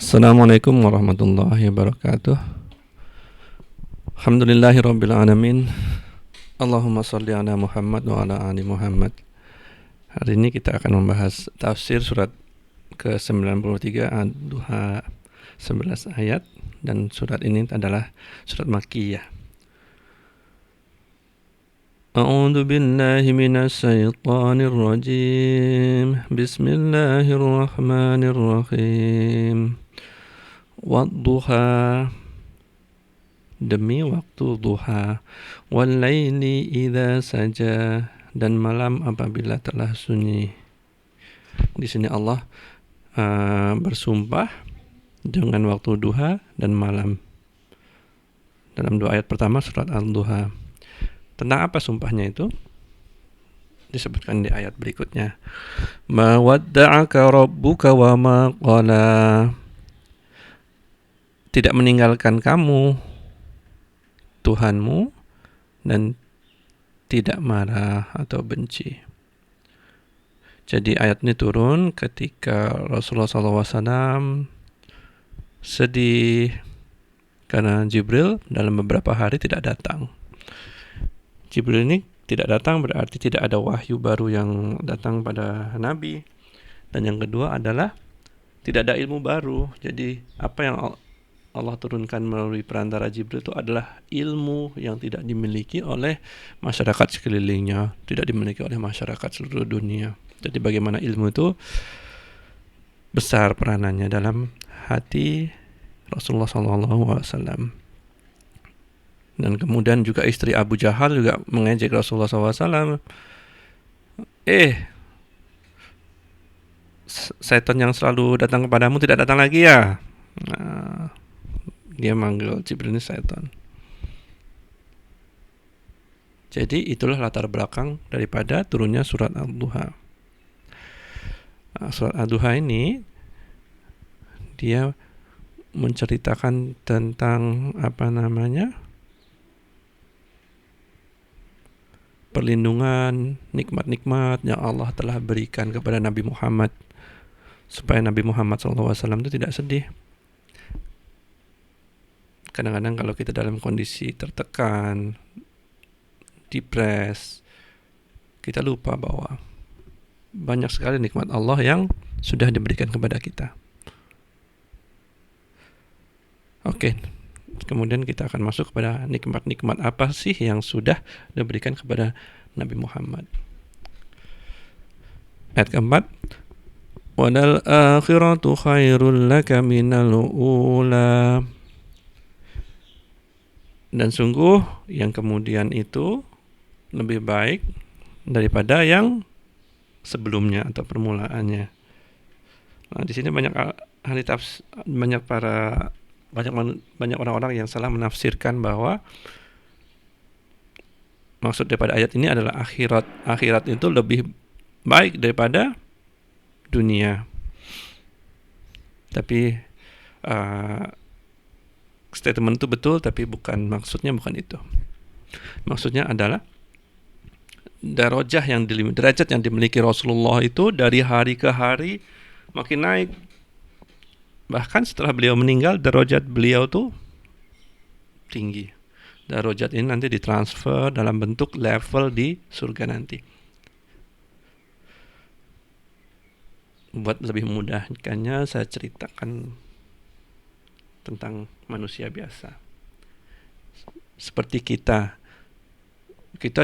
Assalamualaikum warahmatullahi wabarakatuh. Alhamdulillahirabbil alamin. Allahumma shalli ala Muhammad wa ala ali Muhammad. Hari ini kita akan membahas tafsir surat ke-93 Ad-Duha 11 ayat, dan surat ini adalah surat Makkiyah. A'udzu billahi minasy syaithanir rajim. Bismillahirrahmanirrahim. Wadduha, demi waktu duha, wal laili idza saja, dan malam apabila telah sunyi. Di sini Allah bersumpah dengan waktu duha dan malam. Dalam dua ayat pertama surat Al-Duha. Tentang apa sumpahnya itu? Disebutkan di ayat berikutnya. Ma wadda'aka rabbuka wa ma qala. Tidak meninggalkan kamu Tuhanmu dan tidak marah atau benci. Jadi ayat ini turun ketika Rasulullah SAW sedih karena Jibril dalam beberapa hari tidak datang. Jibril ini tidak datang berarti tidak ada wahyu baru yang datang pada Nabi. Dan yang kedua adalah tidak ada ilmu baru. Jadi apa yang Allah turunkan melalui perantara Jibril itu adalah ilmu yang tidak dimiliki oleh masyarakat sekelilingnya, tidak dimiliki oleh masyarakat seluruh dunia. Jadi bagaimana ilmu itu besar peranannya dalam hati Rasulullah SAW. Dan kemudian juga istri Abu Jahal juga mengejek Rasulullah SAW. Setan yang selalu datang kepadamu tidak datang lagi ya? Nah, dia manggil Jibril ini setan. Jadi itulah latar belakang daripada turunnya surat Al-Duha. Surat Al-Duha ini dia menceritakan tentang perlindungan, nikmat-nikmat yang Allah telah berikan kepada Nabi Muhammad, supaya Nabi Muhammad SAW itu tidak sedih. Kadang-kadang kalau kita dalam kondisi tertekan, depres, kita lupa bahwa banyak sekali nikmat Allah yang sudah diberikan kepada kita. Oke. Kemudian kita akan masuk kepada nikmat-nikmat apa sih yang sudah diberikan kepada Nabi Muhammad. Ayat keempat. Wadal akhiratu khairul laka minal ula. Dan sungguh yang kemudian itu lebih baik daripada yang sebelumnya atau permulaannya. Nah, di sini banyak ahli tafsir, banyak orang-orang yang salah menafsirkan bahwa maksud daripada ayat ini adalah akhirat. Akhirat itu lebih baik daripada dunia. Tapi statement itu betul, tapi maksudnya bukan itu. Maksudnya adalah derajat yang dimiliki Rasulullah itu dari hari ke hari makin naik. Bahkan setelah beliau meninggal, derajat beliau tuh tinggi. Derajat ini nanti ditransfer dalam bentuk level di surga nanti. Buat lebih mudahkannya, saya ceritakan tentang manusia biasa. Seperti kita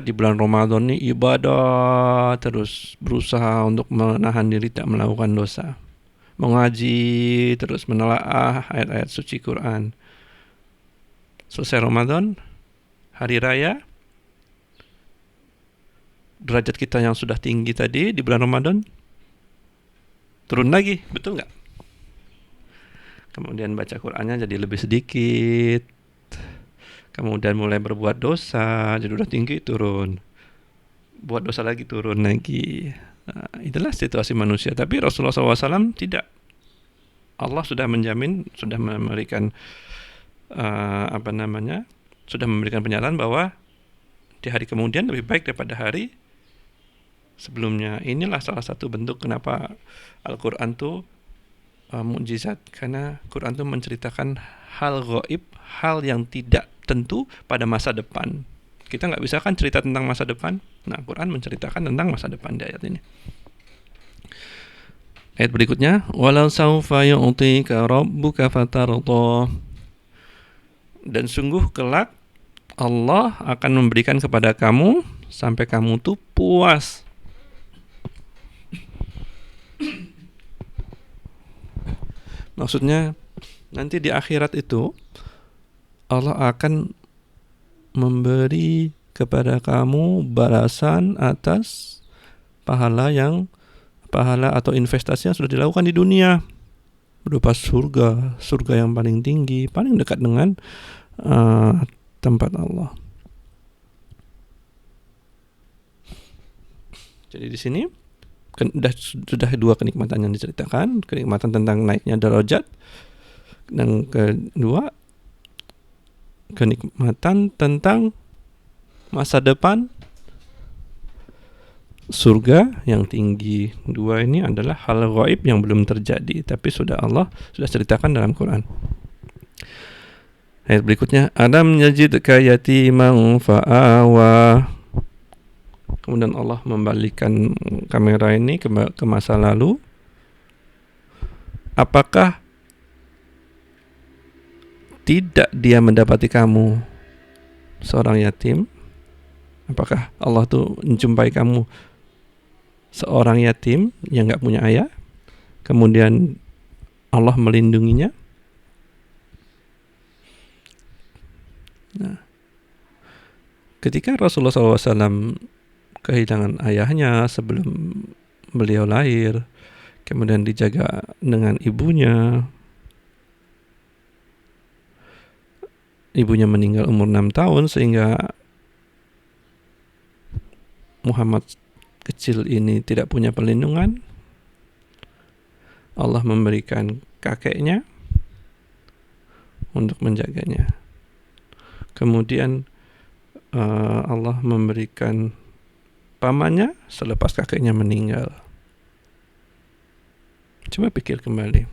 di bulan Ramadan ini ibadah terus, berusaha untuk menahan diri tak melakukan dosa. Mengaji, terus menelaah ayat-ayat suci Quran. Selesai Ramadan, hari raya, derajat kita yang sudah tinggi tadi di bulan Ramadan turun lagi, betul nggak? Kemudian baca Qurannya jadi lebih sedikit. Kemudian mulai berbuat dosa, jadi udah tinggi turun. Buat dosa lagi turun lagi. Nah, itulah situasi manusia. Tapi Rasulullah SAW tidak. Allah sudah menjamin, sudah memberikan sudah memberikan penyataan bahwa di hari kemudian lebih baik daripada hari sebelumnya. Inilah salah satu bentuk kenapa Al-Quran tuh mukjizat, karena Quran itu menceritakan hal gaib, hal yang tidak tentu pada masa depan. Kita nggak bisa kan cerita tentang masa depan. Nah, Quran menceritakan tentang masa depan di ayat ini. Ayat berikutnya, walau saufa yu'tika rabbuka fatarda. Dan sungguh kelak Allah akan memberikan kepada kamu sampai kamu tuh puas. Maksudnya nanti di akhirat itu Allah akan memberi kepada kamu balasan atas pahala atau investasi yang sudah dilakukan di dunia, berupa surga yang paling tinggi, paling dekat dengan tempat Allah. Jadi di sini sudah dua kenikmatan yang diceritakan, kenikmatan tentang naiknya derajat, dan kedua kenikmatan tentang masa depan surga yang tinggi. Dua ini adalah hal gaib yang belum terjadi, tapi Allah sudah ceritakan dalam Quran. Ayat berikutnya, alam yajidka yatiman fa'awa. Kemudian Allah membalikkan kamera ini ke masa lalu. Apakah tidak dia mendapati kamu seorang yatim? Apakah Allah tuh menjumpai kamu seorang yatim yang gak punya ayah, kemudian Allah melindunginya? Nah, ketika Rasulullah SAW kehilangan ayahnya sebelum beliau lahir, kemudian dijaga dengan ibunya meninggal umur 6 tahun, sehingga Muhammad kecil ini tidak punya perlindungan. Allah memberikan kakeknya untuk menjaganya. Kemudian Allah memberikan pamannya selepas kakeknya meninggal. Coba pikir kembali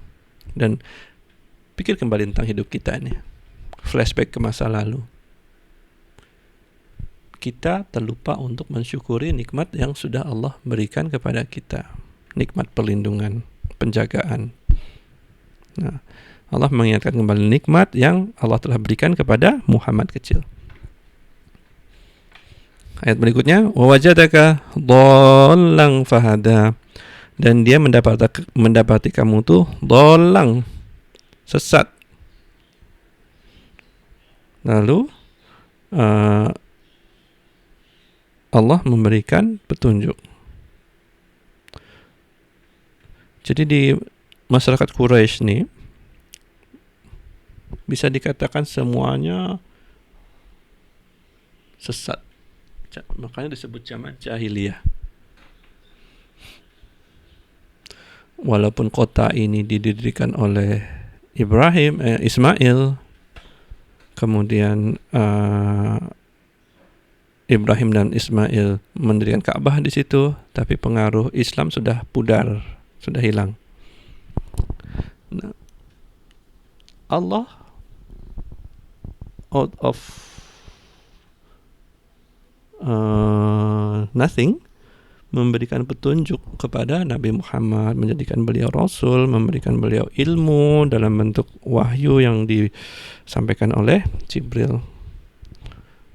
tentang hidup kita ini. Flashback ke masa lalu. Kita terlupa untuk mensyukuri nikmat yang sudah Allah berikan kepada kita. Nikmat perlindungan, penjagaan. Nah, Allah mengingatkan kembali nikmat yang Allah telah berikan kepada Muhammad kecil. Ayat berikutnya, wa wajadaka dhallan fahada. Dan dia mendapati kamu tuh dhallan, sesat. Lalu Allah memberikan petunjuk. Jadi di masyarakat Quraisy nih bisa dikatakan semuanya sesat. Makanya disebut zaman jahiliyah. Walaupun kota ini didirikan oleh Ismail, kemudian Ibrahim dan Ismail mendirikan Ka'bah di situ, tapi pengaruh Islam sudah pudar, sudah hilang. Nah, Allah out of nothing memberikan petunjuk kepada Nabi Muhammad, menjadikan beliau Rasul, memberikan beliau ilmu dalam bentuk wahyu yang disampaikan oleh Jibril.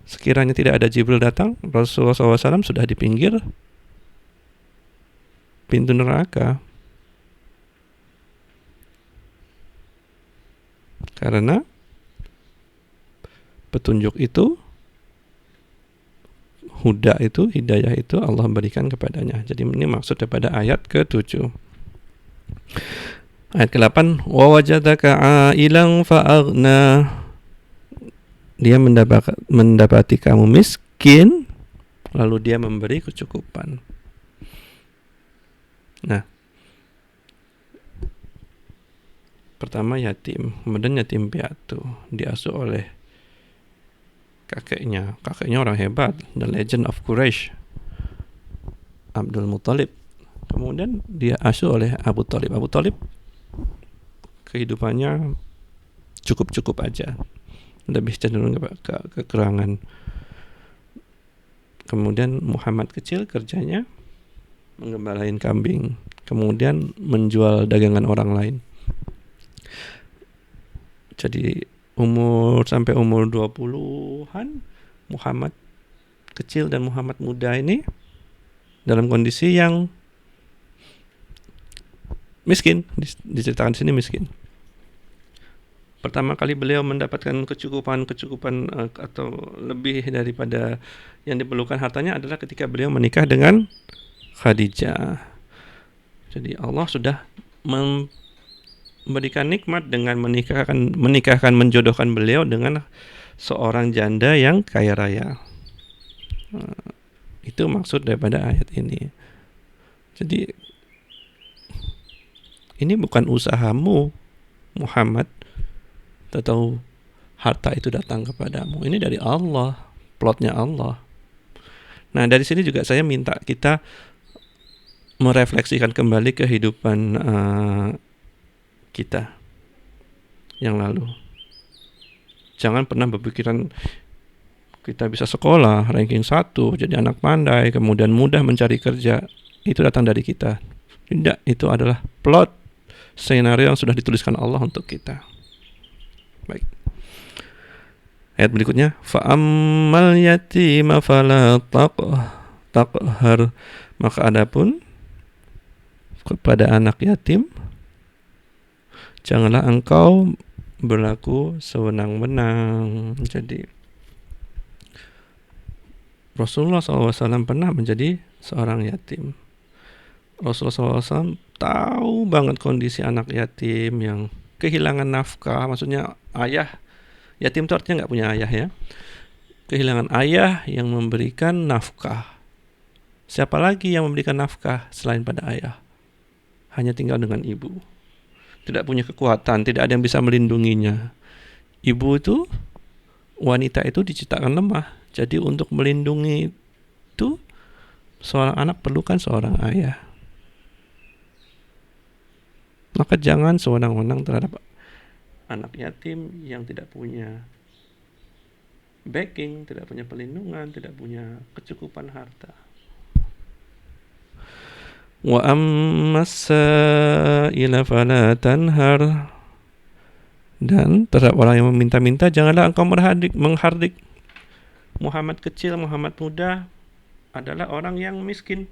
Sekiranya tidak ada Jibril datang, Rasulullah SAW sudah di pinggir pintu neraka. Karena petunjuk itu, hidayah itu Allah berikan kepadanya. Jadi ini maksud daripada ayat ke-7. Ayat ke-8, wa wajadaka 'ailan fa'aghna. Dia mendapati kamu miskin, lalu dia memberi kecukupan. Nah, pertama yatim, kemudian yatim piatu, diasuh oleh kakeknya orang hebat, the legend of Quraisy, Abdul Muthalib. Kemudian dia asuh oleh Abu Thalib. Abu Thalib kehidupannya cukup-cukup aja, lebih cenderung ke kekurangan. Kemudian Muhammad kecil kerjanya menggembalain kambing, kemudian menjual dagangan orang lain. Jadi sampai umur 20-an Muhammad kecil dan Muhammad muda ini dalam kondisi yang miskin, diceritakan di sini miskin. Pertama kali beliau mendapatkan kecukupan atau lebih daripada yang diperlukan hartanya adalah ketika beliau menikah dengan Khadijah. Jadi Allah sudah memberikan nikmat dengan menikahkan menjodohkan beliau dengan seorang janda yang kaya raya. Itu maksud daripada ayat ini. Jadi ini bukan usahamu Muhammad atau harta itu datang kepadamu. Ini dari Allah, plotnya Allah. Nah, dari sini juga saya minta kita merefleksikan kembali kehidupan kita yang lalu. Jangan pernah berpikiran kita bisa sekolah, ranking 1, jadi anak pandai, kemudian mudah mencari kerja. Itu datang dari kita. Tidak, itu adalah plot skenario yang sudah dituliskan Allah untuk kita. Baik. Ayat berikutnya, fa'ammal yatima fala taqhar. Maka adapun kepada anak yatim, janganlah engkau berlaku sewenang-wenang. Jadi Rasulullah SAW pernah menjadi seorang yatim. Rasulullah SAW tahu banget kondisi anak yatim yang kehilangan nafkah. Maksudnya ayah, yatim itu artinya gak punya ayah ya. Kehilangan ayah yang memberikan nafkah. Siapa lagi yang memberikan nafkah selain pada ayah? Hanya tinggal dengan ibu. Tidak punya kekuatan, tidak ada yang bisa melindunginya. Ibu itu, wanita itu diciptakan lemah. Jadi untuk melindungi itu, seorang anak perlukan seorang ayah. Maka jangan sewenang-wenang terhadap anak yatim yang tidak punya backing, tidak punya perlindungan, tidak punya kecukupan harta. Wa ammas-sa'ila fala tanhar. Dan terhadap orang yang meminta-minta, janganlah engkau menghardik. Muhammad kecil, Muhammad muda adalah orang yang miskin.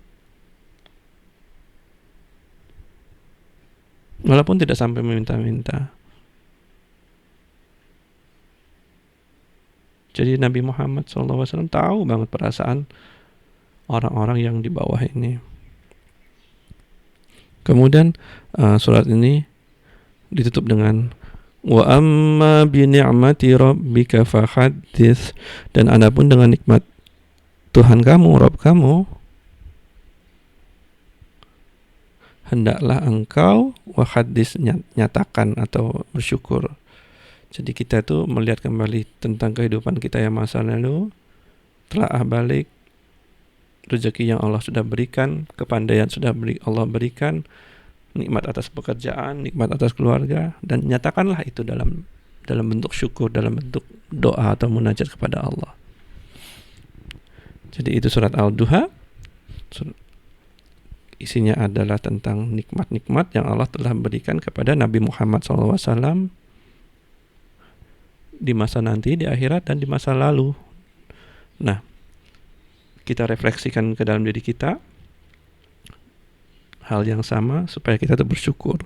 Walaupun tidak sampai meminta-minta. Jadi Nabi Muhammad SAW tahu banget perasaan orang-orang yang di bawah ini. Kemudian surat ini ditutup dengan wa amma bi ni'mati rabbika fahaddits. Dan adapun dengan nikmat Tuhan kamu, Rabb kamu, hendaklah engkau wahadis, nyatakan atau bersyukur. Jadi kita tuh melihat kembali tentang kehidupan kita yang masa lalu, telaah balik rezeki yang Allah sudah berikan, kepandaian sudah Allah berikan, nikmat atas pekerjaan, nikmat atas keluarga, dan nyatakanlah itu dalam bentuk syukur, dalam bentuk doa atau munajat kepada Allah. Jadi itu surat Al-Duha. Isinya adalah tentang nikmat-nikmat yang Allah telah berikan kepada Nabi Muhammad SAW di masa nanti, di akhirat, dan di masa lalu. Nah, kita refleksikan ke dalam diri kita hal yang sama supaya kita tuh bersyukur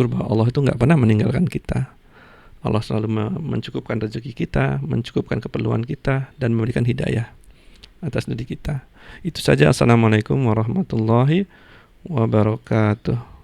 bahwa Allah itu nggak pernah meninggalkan kita. Allah selalu mencukupkan rezeki kita, mencukupkan keperluan kita, dan memberikan hidayah atas diri kita. Itu saja. Assalamualaikum warahmatullahi wabarakatuh.